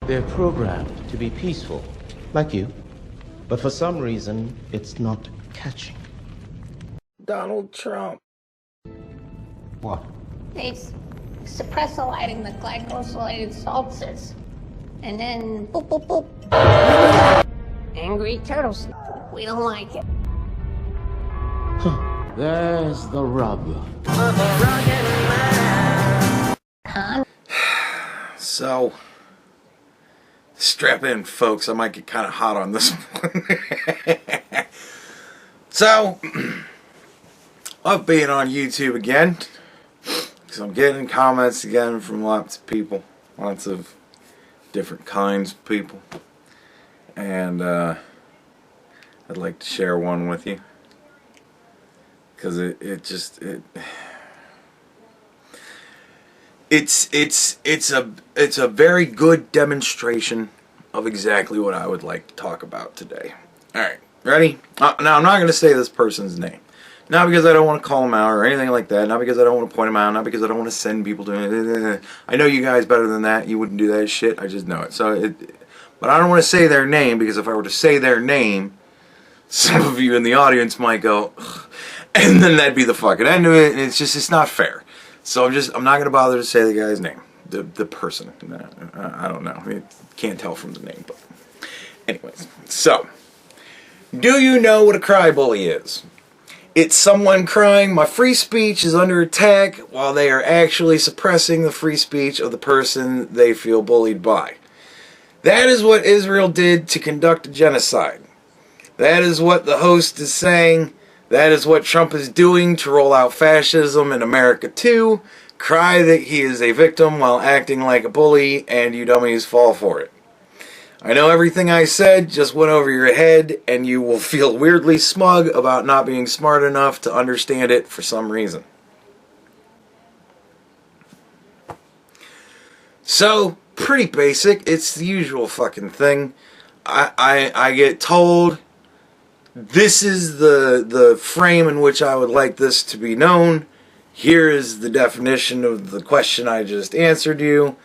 They're programmed to be peaceful, like you. But for some reason, it's not catching. Donald Trump. What? They suppress the lighting, the glycosylated salts, and then boop, boop, boop. Angry turtles. We don't like it. There's the rub. So, strap in, folks. I might get kind of hot on this one. So, love being on YouTube again. Because I'm getting comments again from lots of people. Lots of different kinds of people. And, I'd like to share one with you. Because it's a very good demonstration of exactly what I would like to talk about today. Alright, ready? Now I'm not going to say this person's name. Not because I don't want to call him out or anything like that. Not because I don't want to point him out. Not because I don't want to send people to him. I know you guys better than that. You wouldn't do that shit. I just know it. But I don't want to say their name, because if I were to say their name, some of you in the audience might go, ugh, and then that'd be the fucking end of it. And it's not fair. So I'm not going to bother to say the guy's name. The person. I don't know. You can't tell from the name. But anyways. So, do you know what a crybully is? It's someone crying, my free speech is under attack, while they are actually suppressing the free speech of the person they feel bullied by. That is what Israel did to conduct a genocide. That is what the host is saying. That is what Trump is doing to roll out fascism in America too. Cry that he is a victim while acting like a bully, and you dummies fall for it. I know everything I said just went over your head, and you will feel weirdly smug about not being smart enough to understand it for some reason. So, pretty basic. It's the usual fucking thing. I get told this is the frame in which I would like this to be known. Here is the definition of the question I just answered you.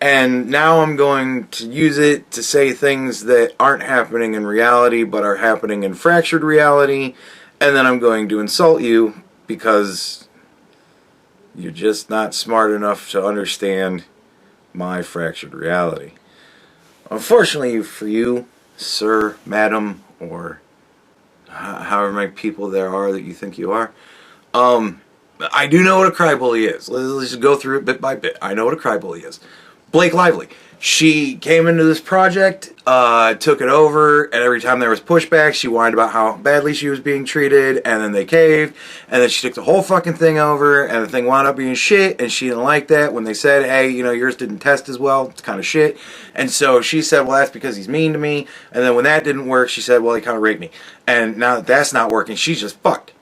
And now I'm going to use it to say things that aren't happening in reality, but are happening in fractured reality. And then I'm going to insult you because you're just not smart enough to understand my fractured reality. Unfortunately for you, sir, madam, or however many people there are that you think you are, I do know what a crybully is. Let's just go through it bit by bit. I know what a crybully is. Blake Lively. She came into this project, took it over, and every time there was pushback, she whined about how badly she was being treated, and then they caved, and then she took the whole fucking thing over, and the thing wound up being shit, and she didn't like that when they said, hey, you know, yours didn't test as well, it's kind of shit, and so she said, well, that's because he's mean to me, and then when that didn't work, she said, well, he kind of raped me, and now that that's not working, she's just fucked.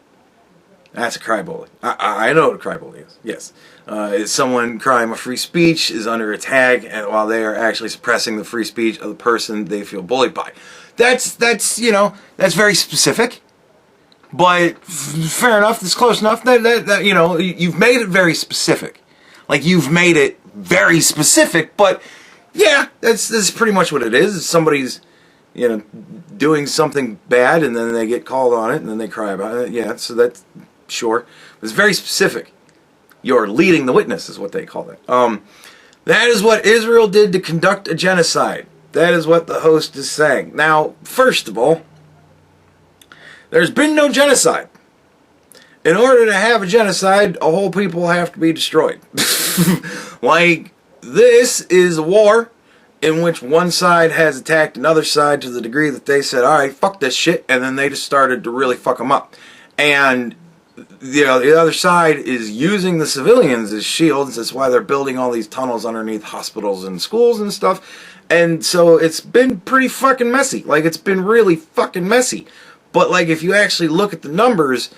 That's a crybully. I know what a crybully is. Yes. It's someone crying my free speech is under attack, and while they are actually suppressing the free speech of the person they feel bullied by. That's very specific. But fair enough. That's close enough. That you've made it very specific. Like you've made it very specific. But yeah, that's pretty much what it is. It's somebody's doing something bad, and then they get called on it, and then they cry about it. Yeah. So that's. Sure. It's very specific. You're leading the witness is what they call it. That is what Israel did to conduct a genocide. That is what the host is saying. Now, first of all, there's been no genocide. In order to have a genocide, a whole people have to be destroyed. Like, this is a war in which one side has attacked another side to the degree that they said, alright, fuck this shit, and then they just started to really fuck them up. And the other side is using the civilians as shields. That's why they're building all these tunnels underneath hospitals and schools and stuff. And so it's been pretty fucking messy. Like, it's been really fucking messy. But, like, if you actually look at the numbers,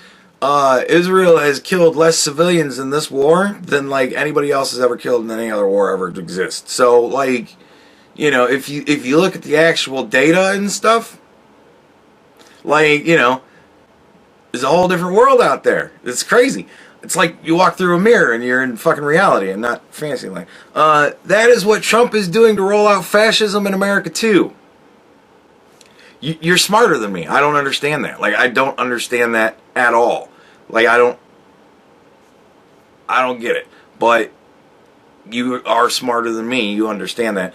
Israel has killed less civilians in this war than, like, anybody else has ever killed in any other war ever to exist. So, like, if you look at the actual data and stuff, like, there's a whole different world out there. It's crazy. It's like you walk through a mirror and you're in fucking reality and not fantasy land. That is what Trump is doing to roll out fascism in America too. You're smarter than me. I don't understand that. Like, I don't understand that at all. Like, I don't get it. But you are smarter than me. You understand that.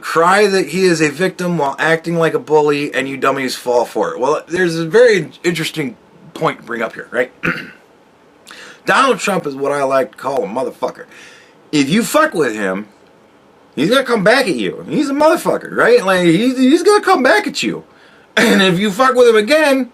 Cry that he is a victim while acting like a bully and you dummies fall for it. Well, there's a very interesting point to bring up here, right? Donald Trump is what I like to call a motherfucker. If you fuck with him, he's gonna come back at you. He's a motherfucker, right? Like, he's gonna come back at you. And if you fuck with him again,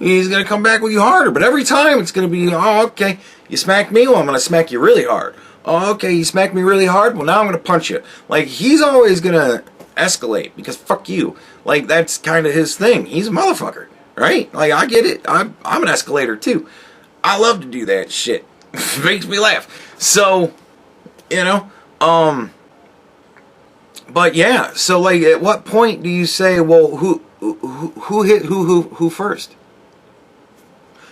he's gonna come back with you harder. But every time it's gonna be, oh, okay, you smack me, well, I'm gonna smack you really hard. Oh, okay, you smacked me really hard, well, now I'm gonna punch you. Like, he's always gonna escalate because fuck you. Like, that's kind of his thing. He's a motherfucker, right? Like, I get it. I'm an escalator too. I love to do that shit. Makes me laugh. So, you know, but yeah, so like, at what point do you say, well, who hit who first?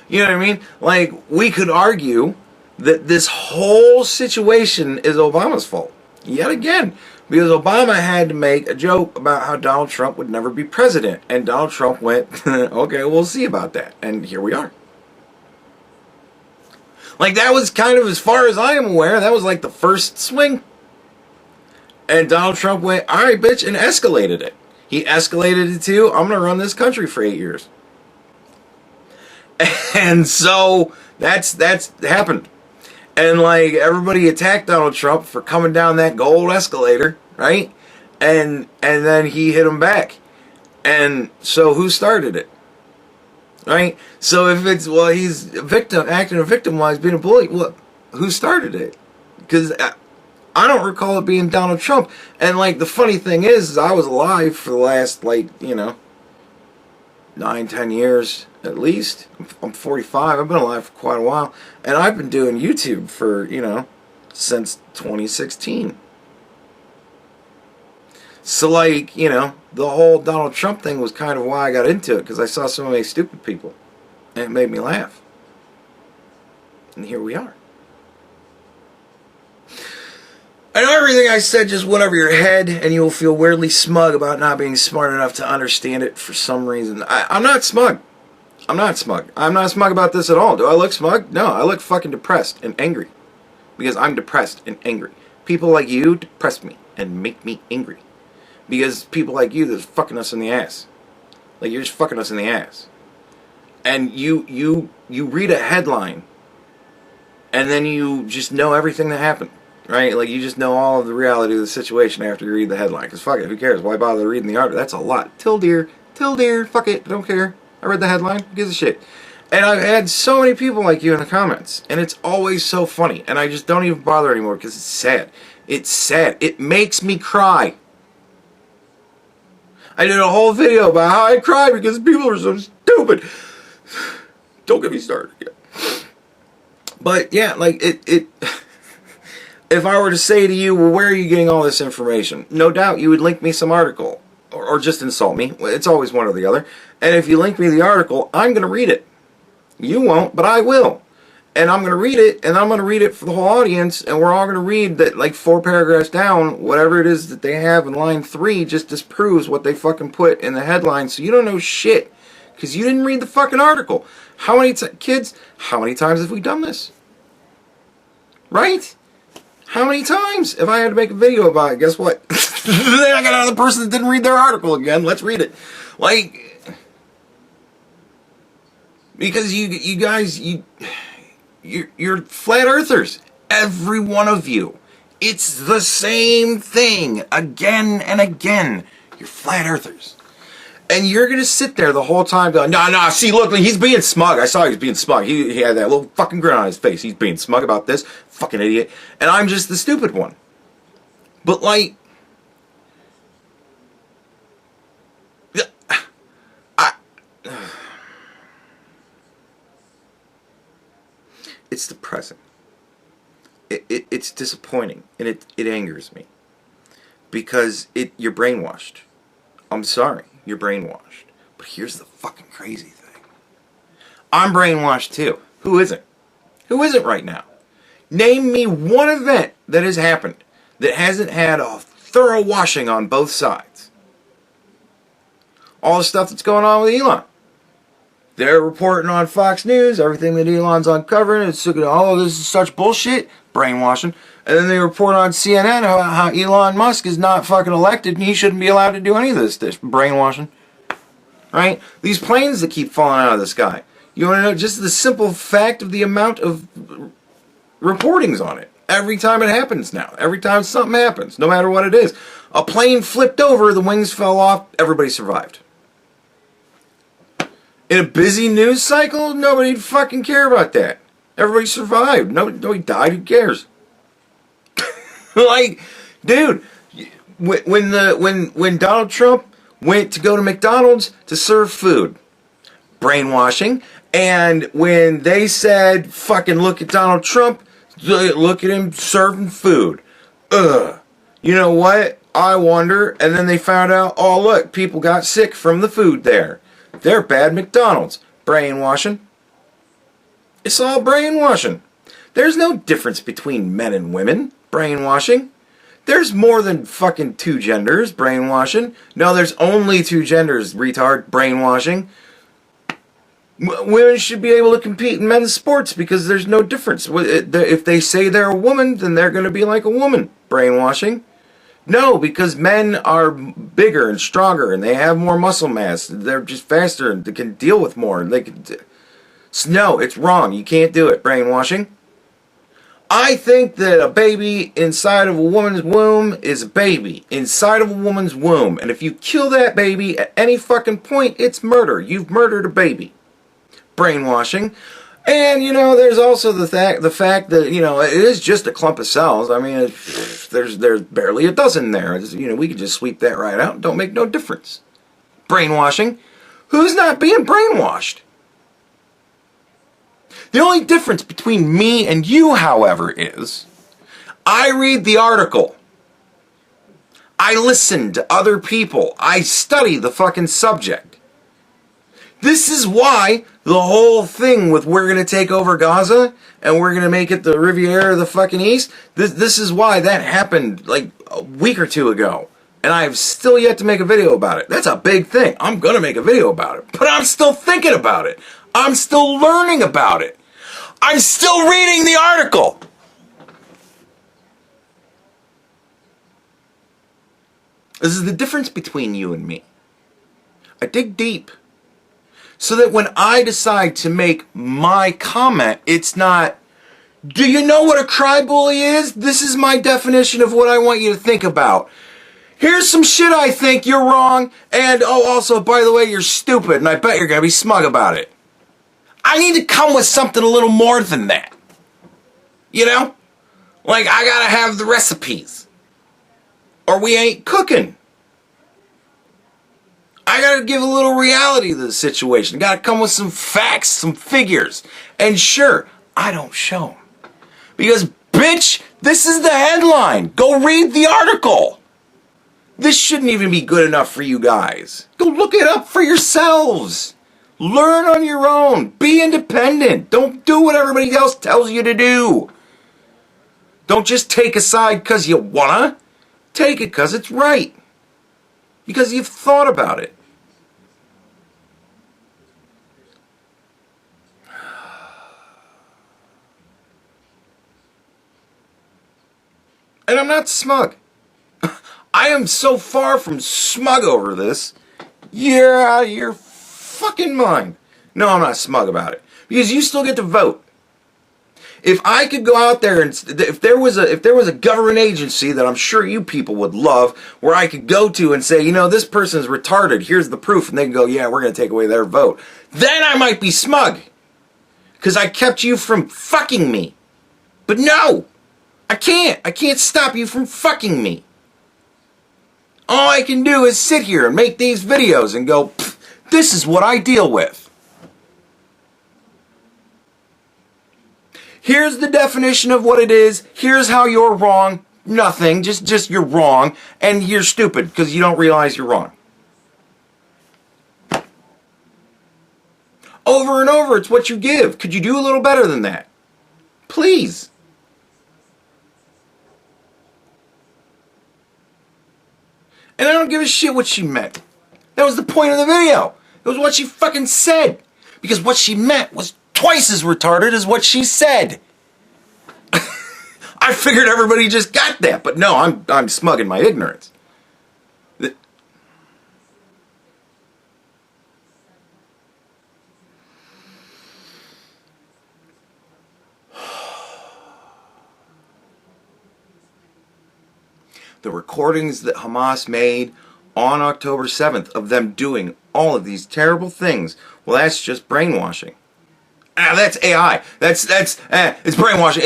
You know what I mean? Like, we could argue that this whole situation is Obama's fault. Yet again, because Obama had to make a joke about how Donald Trump would never be president. And Donald Trump went, okay, we'll see about that. And here we are. Like, that was kind of, as far as I am aware, that was like the first swing. And Donald Trump went, all right, bitch, and escalated it. He escalated it to, I'm going to run this country for 8 years. And so that's happened. And like, everybody attacked Donald Trump for coming down that gold escalator, right? And then he hit him back. And so who started it? Right? So if it's, well, he's a victim, acting a victim while he's being a bully, well, who started it? Because I don't recall it being Donald Trump. And like, the funny thing is I was alive for the last, like, you know, 9-10 years at least. I'm 45. I've been alive for quite a while. And I've been doing YouTube for, you know, since 2016. So like, you know, the whole Donald Trump thing was kind of why I got into it, because I saw so many stupid people. And it made me laugh. And here we are. I know everything I said just went over your head, and you'll feel weirdly smug about not being smart enough to understand it for some reason. I'm not smug. I'm not smug. I'm not smug about this at all. Do I look smug? No, I look fucking depressed and angry. Because I'm depressed and angry. People like you depress me and make me angry. Because people like you that's fucking us in the ass. Like, you're just fucking us in the ass. And you read a headline, and then you just know everything that happened. Right? Like, you just know all of the reality of the situation after you read the headline. Because fuck it, who cares? Why bother reading the article? That's a lot. Till dear, fuck it, don't care. I read the headline, who gives a shit? And I've had so many people like you in the comments. And it's always so funny. And I just don't even bother anymore because it's sad. It's sad. It makes me cry. I did a whole video about how I cry because people are so stupid. Don't get me started again. But yeah, like, it if I were to say to you, well, where are you getting all this information? No doubt you would link me some article. Or just insult me. It's always one or the other. And if you link me the article, I'm going to read it. You won't, but I will. And I'm going to read it, and I'm going to read it for the whole audience, and we're all going to read that, like, 4 paragraphs down, whatever it is that they have in line 3 just disproves what they fucking put in the headline, so you don't know shit. Because you didn't read the fucking article. How many kids, how many times have we done this? Right? How many times? If I had to make a video about it, guess what? Then I got another person that didn't read their article again. Let's read it. Like, because you guys, you're flat earthers. Every one of you. It's the same thing again and again. You're flat earthers. And you're going to sit there the whole time going, no, see, look, he's being smug. I saw he was being smug. He had that little fucking grin on his face. He's being smug about this. Fucking idiot. And I'm just the stupid one. But, like, it's depressing. It's disappointing. And it angers me. Because you're brainwashed. I'm sorry. You're brainwashed. But here's the fucking crazy thing. I'm brainwashed too. Who isn't? Who isn't right now? Name me one event that has happened that hasn't had a thorough washing on both sides. All the stuff that's going on with Elon. They're reporting on Fox News, everything that Elon's uncovering, it's oh, this is such bullshit, brainwashing. And then they report on CNN how Elon Musk is not fucking elected and he shouldn't be allowed to do any of this brainwashing. Right? These planes that keep falling out of the sky. You want to know just the simple fact of the amount of reportings on it. Every time it happens now. Every time something happens, no matter what it is. A plane flipped over, the wings fell off, everybody survived. In a busy news cycle, nobody'd fucking care about that. Everybody survived. Nobody died, who cares? Like, dude, when Donald Trump went to go to McDonald's to serve food, brainwashing, and when they said, fucking look at Donald Trump, look at him serving food. Ugh. You know what? I wonder. And then they found out, oh look, people got sick from the food there. They're bad McDonald's. Brainwashing. It's all brainwashing. There's no difference between men and women. Brainwashing. There's more than fucking two genders. Brainwashing. No, there's only two genders, retard. Brainwashing. Women should be able to compete in men's sports because there's no difference. If they say they're a woman, then they're going to be like a woman. Brainwashing. No, because men are bigger and stronger and they have more muscle mass. They're just faster and they can deal with more. No, it's wrong. You can't do it. Brainwashing. I think that a baby inside of a woman's womb is a baby inside of a woman's womb. And if you kill that baby at any fucking point, it's murder. You've murdered a baby. Brainwashing. And, you know, there's also the fact that, you know, it is just a clump of cells. I mean, there's barely a dozen there. You know, we could just sweep that right out. Don't make no difference. Brainwashing. Who's not being brainwashed? The only difference between me and you, however, is I read the article. I listen to other people. I study the fucking subject. This is why the whole thing with we're going to take over Gaza and we're going to make it the Riviera of the fucking East, this is why that happened like a week or two ago. And I've still yet to make a video about it. That's a big thing. I'm going to make a video about it. But I'm still thinking about it. I'm still learning about it. I'm still reading the article. This is the difference between you and me. I dig deep. So that when I decide to make my comment, it's not, do you know what a crybaby is? This is my definition of what I want you to think about. Here's some shit I think you're wrong, and oh, also, by the way, you're stupid, and I bet you're going to be smug about it. I need to come with something a little more than that. You know? Like, I got to have the recipes. Or we ain't cooking. I gotta give a little reality to the situation. Gotta come with some facts, some figures. And sure, I don't show them. Because, bitch, this is the headline. Go read the article. This shouldn't even be good enough for you guys. Go look it up for yourselves. Learn on your own. Be independent. Don't do what everybody else tells you to do. Don't just take a side because you wanna. Take it because it's right. Because you've thought about it. And I'm not smug. I am so far from smug over this. You're out of your fucking mind. No, I'm not smug about it. Because you still get to vote. If I could go out there and if there was a government agency that I'm sure you people would love, where I could go to and say, you know, this person's retarded, here's the proof, and they can go, yeah, we're going to take away their vote. Then I might be smug. Because I kept you from fucking me. But no, I can't. I can't stop you from fucking me. All I can do is sit here and make these videos and go, this is what I deal with. Here's the definition of what it is. Here's how you're wrong. Nothing. Just you're wrong. And you're stupid because you don't realize you're wrong. Over and over, it's what you give. Could you do a little better than that? Please. And I don't give a shit what she meant. That was the point of the video. It was what she fucking said. Because what she meant was twice as retarded as what she said. I figured everybody just got that, but no, I'm smug in my ignorance. The recordings that Hamas made on October 7th of them doing all of these terrible things, well, that's just brainwashing. That's AI. It's brainwashing.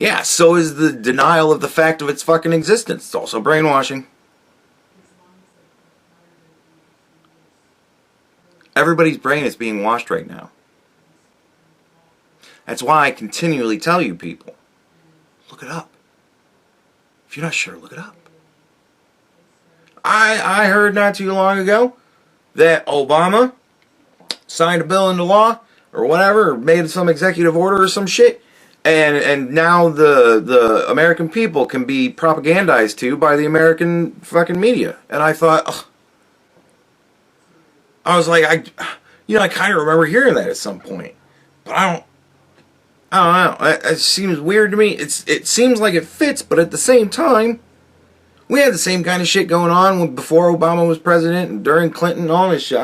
Yeah, so is the denial of the fact of its fucking existence. It's also brainwashing. Everybody's brain is being washed right now. That's why I continually tell you people, look it up. If you're not sure, look it up. I heard not too long ago that Obama signed a bill into law or whatever, or made some executive order or some shit, and now the American people can be propagandized to by the American fucking media. And I thought, ugh. I was like, I kind of remember hearing that at some point, but I don't know. It seems weird to me. It seems like it fits, but at the same time, we had the same kind of shit going on before Obama was president and during Clinton and all this shit.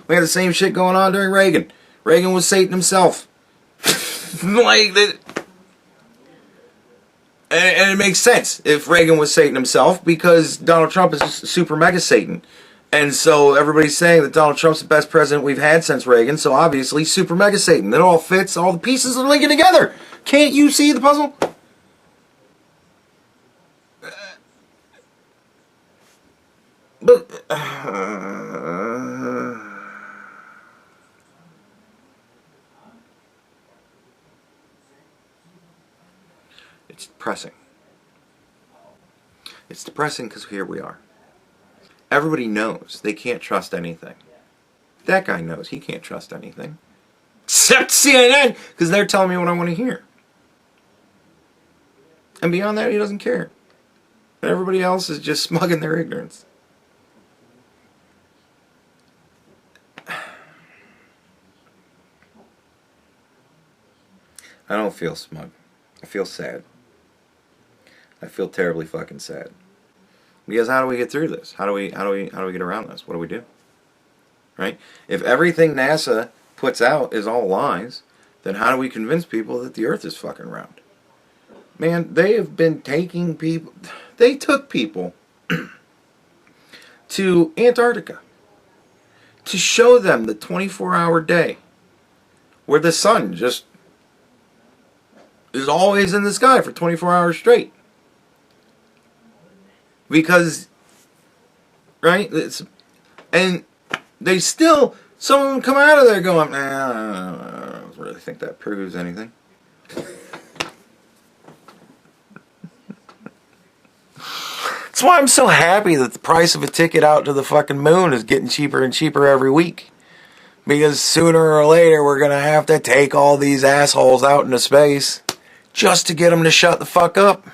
We had the same shit going on during Reagan. Reagan was Satan himself. Like that. And it makes sense if Reagan was Satan himself, because Donald Trump is super mega Satan. And so everybody's saying that Donald Trump's the best president we've had since Reagan, so obviously super mega Satan. It all fits, all the pieces are linking together. Can't you see the puzzle? But it's depressing. It's depressing because here we are. Everybody knows they can't trust anything. That guy knows he can't trust anything. Except CNN, because they're telling me what I want to hear. And beyond that, he doesn't care. But everybody else is just smug in their ignorance. I don't feel smug. I feel sad. I feel terribly fucking sad. Because how do we get through this? How do we get around this? What do we do? Right? If everything NASA puts out is all lies, then how do we convince people that the Earth is fucking round? Man, they have been taking people. They took people to Antarctica to show them the 24-hour day where the sun just is always in the sky for 24 hours straight. Because, right, and they still, some of them come out of there going, I don't really think that proves anything. That's why I'm so happy that the price of a ticket out to the fucking moon is getting cheaper and cheaper every week. Because sooner or later we're going to have to take all these assholes out into space just to get them to shut the fuck up.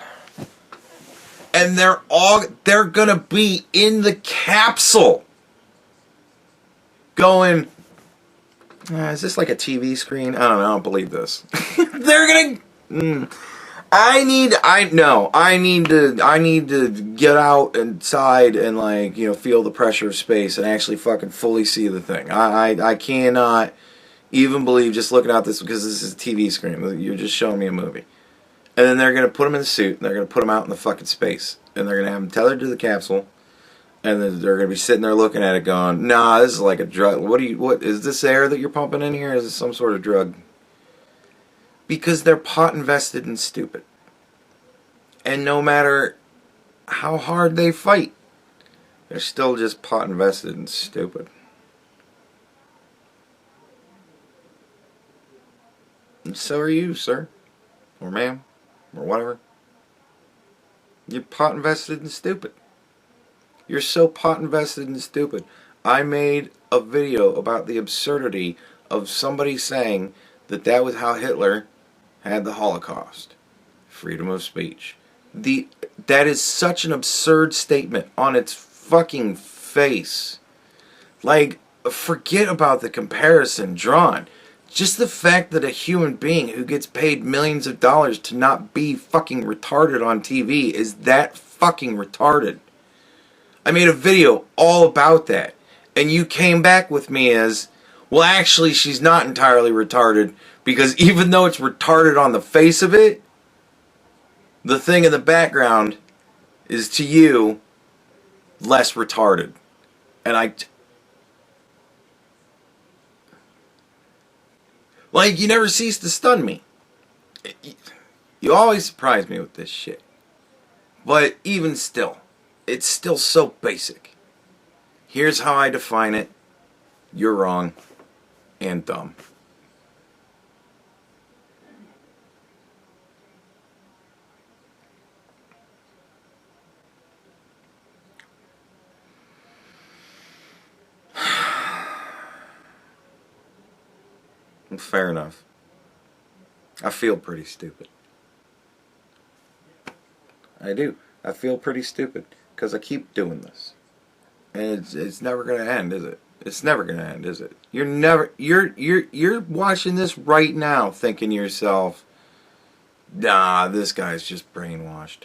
And they're going to be in the capsule going, is this like a TV screen? I don't know, I don't believe this. They're going to... I need to get out inside and, like, you know, feel the pressure of space and actually fucking fully see the thing. I cannot even believe just looking at this, because this is a TV screen. You're just showing me a movie. And then they're going to put him in the suit, and they're going to put him out in the fucking space. And they're going to have him tethered to the capsule. And then they're going to be sitting there looking at it going, nah, this is like a drug. What is this air that you're pumping in here? Is this some sort of drug? Because they're pot invested and stupid. And no matter how hard they fight, they're still just pot invested and stupid. And so are you, sir. Or ma'am. Or whatever. You're pot invested and stupid. You're so pot invested and stupid. I made a video about the absurdity of somebody saying that was how Hitler had the Holocaust. Freedom of speech. That is such an absurd statement on its fucking face. Like, forget about the comparison drawn. Just the fact that a human being who gets paid millions of dollars to not be fucking retarded on TV is that fucking retarded. I made a video all about that. And you came back with me as, well, actually, she's not entirely retarded, because even though it's retarded on the face of it, the thing in the background is, to you, less retarded. And like, you never cease to stun me. You always surprise me with this shit. But even still, it's still so basic. Here's how I define it. You're wrong. And dumb. Fair enough. I feel pretty stupid. I do. I feel pretty stupid because I keep doing this. And it's never going to end, is it? It's never going to end, is it? You're watching this right now thinking to yourself, nah, this guy's just brainwashed.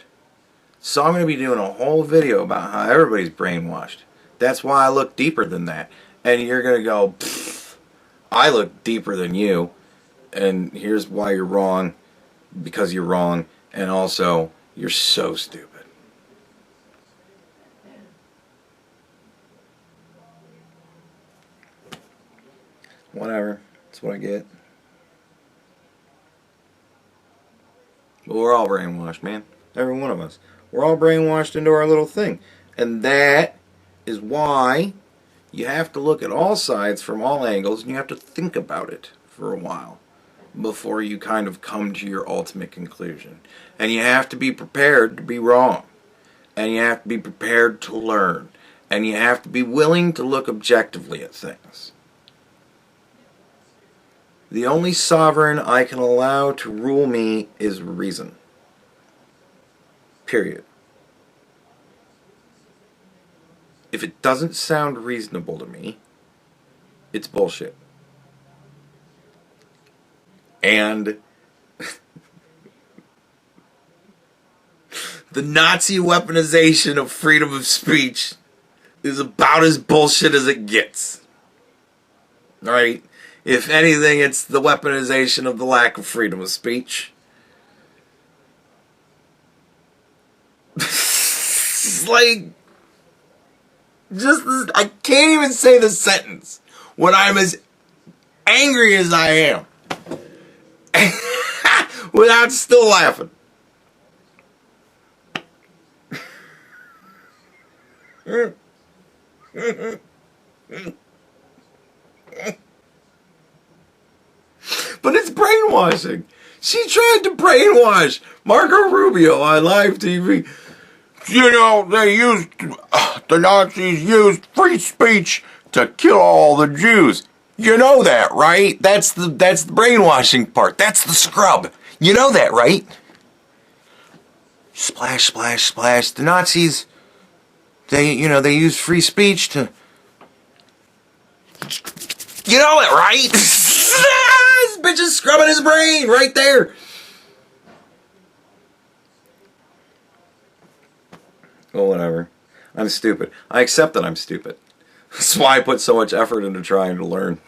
So I'm going to be doing a whole video about how everybody's brainwashed. That's why I look deeper than that. And you're going to go, I look deeper than you. And here's why you're wrong. Because you're wrong. And also, you're so stupid. Whatever. That's what I get. But we're all brainwashed, man. Every one of us. We're all brainwashed into our little thing. And that is why you have to look at all sides from all angles, and you have to think about it for a while before you kind of come to your ultimate conclusion. And you have to be prepared to be wrong. And you have to be prepared to learn. And you have to be willing to look objectively at things. The only sovereign I can allow to rule me is reason. Period. If it doesn't sound reasonable to me, it's bullshit. And the Nazi weaponization of freedom of speech is about as bullshit as it gets. Alright? If anything, it's the weaponization of the lack of freedom of speech. It's like, I can't even say the sentence when I'm as angry as I am without still laughing. But it's brainwashing. She tried to brainwash Marco Rubio on live TV. You know, the Nazis used free speech to kill all the Jews. You know that, right? That's the brainwashing part. That's the scrub. You know that, right? Splash, splash, splash. The Nazis, they used free speech to... You know it, right? This bitch is scrubbing his brain right there. Well, whatever. I'm stupid. I accept that I'm stupid. That's why I put so much effort into trying to learn.